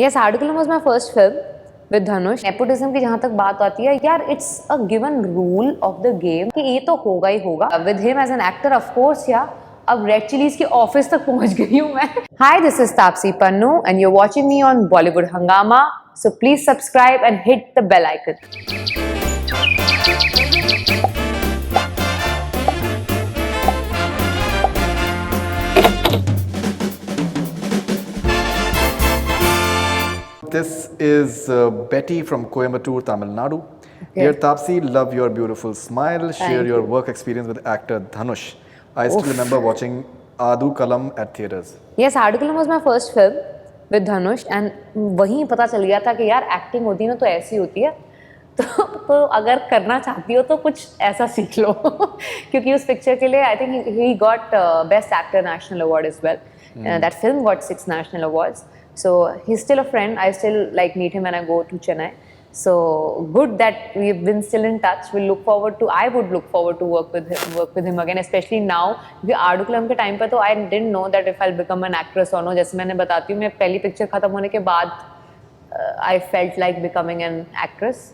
Yes, Articulum was my first film with Dhanush. Nepotism की जहाँ तक बात आती है यार, it's a given rule of the game कि ये तो होगा ही होगा. With him as an actor, of course, yeah. अब रेड चिलीज के ऑफिस तक पहुंच गई हूँ मैं. Hi, this is Taapsee Pannu and you're watching me on Bollywood Hangama. So please subscribe and hit the bell icon. This is Betty from Coimbatore, Tamil Nadu. Okay. Dear Taapsee, love your beautiful smile. Share your work experience with actor Dhanush. I still remember watching Adu Kalam at theaters. Yes, Articulum was my first film with Dhanush and वहीं पता चल गया था कि यार acting होती है ना तो ऐसी होती है. तो अगर करना चाहती हो तो कुछ ऐसा सीख लो. क्योंकि उस पिक्चर के लिए I think he got best actor national award as well. That film got 6 national awards. So he's still a friend. I still like meet him when I go to Chennai. So good that we've been still in touch. I would look forward to work with him again, especially now. क्योंकि आर्डुकुलम के time पे तो I didn't know that if I'll become an actress or no. जैसे मैंने बताती हूँ, मैं पहली पिक्चर खत्म होने के बाद I felt like becoming an actress.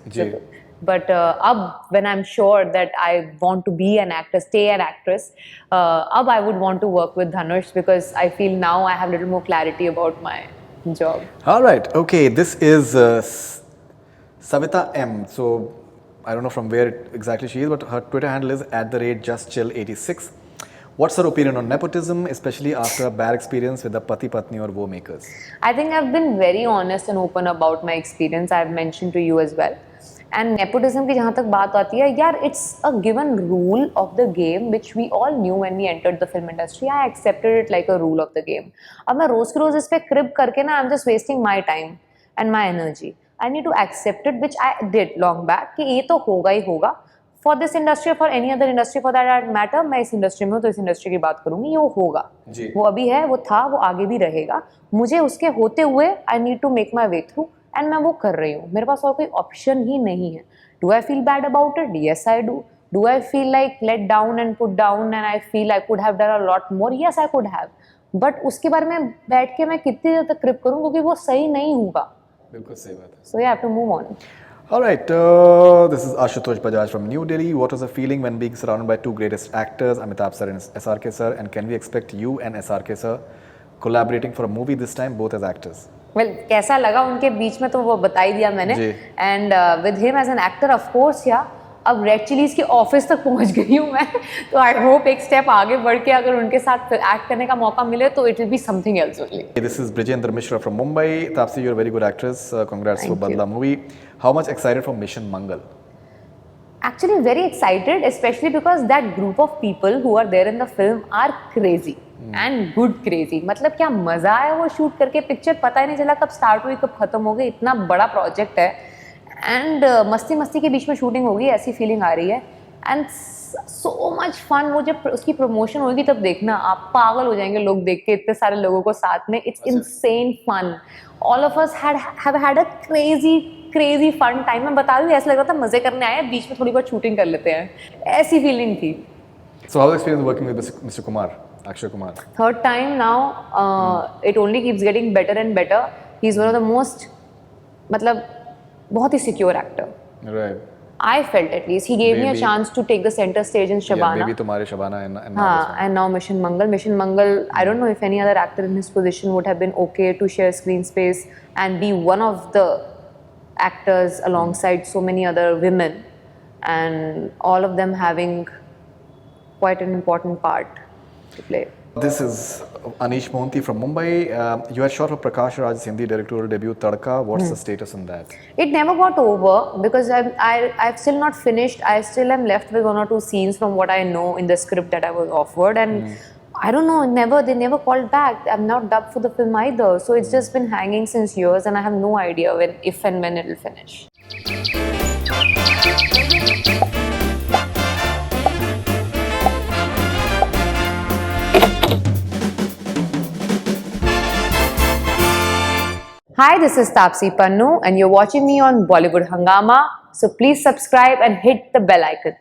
But अब when I'm sure that I want to be an actor, stay an actress, अब I would want to work with Dhanush because I feel now I have a little more clarity about my job. All right. Okay. This is Savita M. So I don't know from where exactly she is, but her Twitter handle is @justchill86. What's her opinion on nepotism, especially after a bad experience with the Pati Patni or Wo makers? I think I've been very honest and open about my experience. I've mentioned to you as well. And nepotism की जहाँ तक बात आती है यार, it's a given rule of the game which we all knew when we entered the film industry. I accepted it like a rule of the game. अब मैं रोज के रोज इस पे क्रिब करके ना I'm just wasting my time and my energy. I need to accept it, which I did long back कि ये तो होगा ही होगा. For this industry or for any other industry for that matter, मैं इस इंडस्ट्री में हूँ तो इस इंडस्ट्री की बात करूँगी. ये वो होगा, वो अभी है, वो था, वो आगे भी रहेगा. मुझे उसके होते हुए I need to make my way through. And मैं वो कर रही हूँ. मेरे पास और कोई ऑप्शन ही नहीं है. Do I feel bad about it? Yes I do. Do I feel like let down and put down and I feel I could have done a lot more? Yes I could have. But उसके बारे में बैठ के मैं कितनी देर तक क्रिप करूँ, क्योंकि वो सही नहीं होगा. बिल्कुल सही बात है. So you have to move on. All right, this is Ashutosh Bajaj from New Delhi. What was the feeling when being surrounded by two greatest actors, Amitabh sir and SRK sir, and can we expect you and SRK sir collaborating for a movie this time, both as actors? Well, कैसा लगा उनके बीच में तो वो बता ही दिया मैंने. And with him as an actor of course या अब रेड चिलीज के ऑफिस तक पहुंच गई हूँ मैं. तो आई होप एक स्टेप आगे बढ़ के अगर उनके साथ एक्ट करने का मौका मिले तो it will be something else only. This is Brijendra Mishra from Mumbai. Taapsee, you're a very good actress. Congrats for Badla movie. How much excited for Mission Mangal? Actually very excited, especially because that group of people who are there in the film are crazy. And good crazy. मतलब क्या मजा आया वो shoot करके. Picture पता ही नहीं चला कब स्टार्ट हुई कब खत्म हो गई. इतना बड़ा प्रोजेक्ट है एंड मस्ती मस्ती के बीच में शूटिंग होगी, ऐसी फीलिंग आ रही है. And so much fun. वो जब उसकी प्रमोशन होगी तब देखना, आप पागल हो जाएंगे लोग देख के, इतने सारे लोगों को साथ में. It's insane fun. All of us have had a crazy fun time. मैं बता दूं, ऐसा लग रहा था मजे करने आए, बीच में थोड़ी बहुत शूटिंग कर लेते हैं, ऐसी फीलिंग थी. So how was experience working with Mr. Kumar? Akshay Kumar. Third time now. It only keeps getting better and better. He's one of the most, मतलब बहुत ही secure actor. Right. I felt at least he gave me a chance to take the center stage in Shabana. Yeah, baby तुम्हारे Shabana and and now Mission Mangal. Mission Mangal. I don't know if any other actor in his position would have been okay to share screen space and be one of the actors alongside so many other women, and all of them having quite an important part to play. This is Anish Mohanty from Mumbai. You had shot for Prakash Raj's Hindi directorial debut Tadka. What's the status on that? It never got over because I've still not finished. I still am left with 1 or 2 scenes from what I know in the script that I was offered, and I don't know. They never called back. I'm not dubbed for the film either, so it's just been hanging since years, and I have no idea if and when it will finish. Hi, this is Taapsee Pannu and you're watching me on Bollywood Hangama. So please subscribe and hit the bell icon.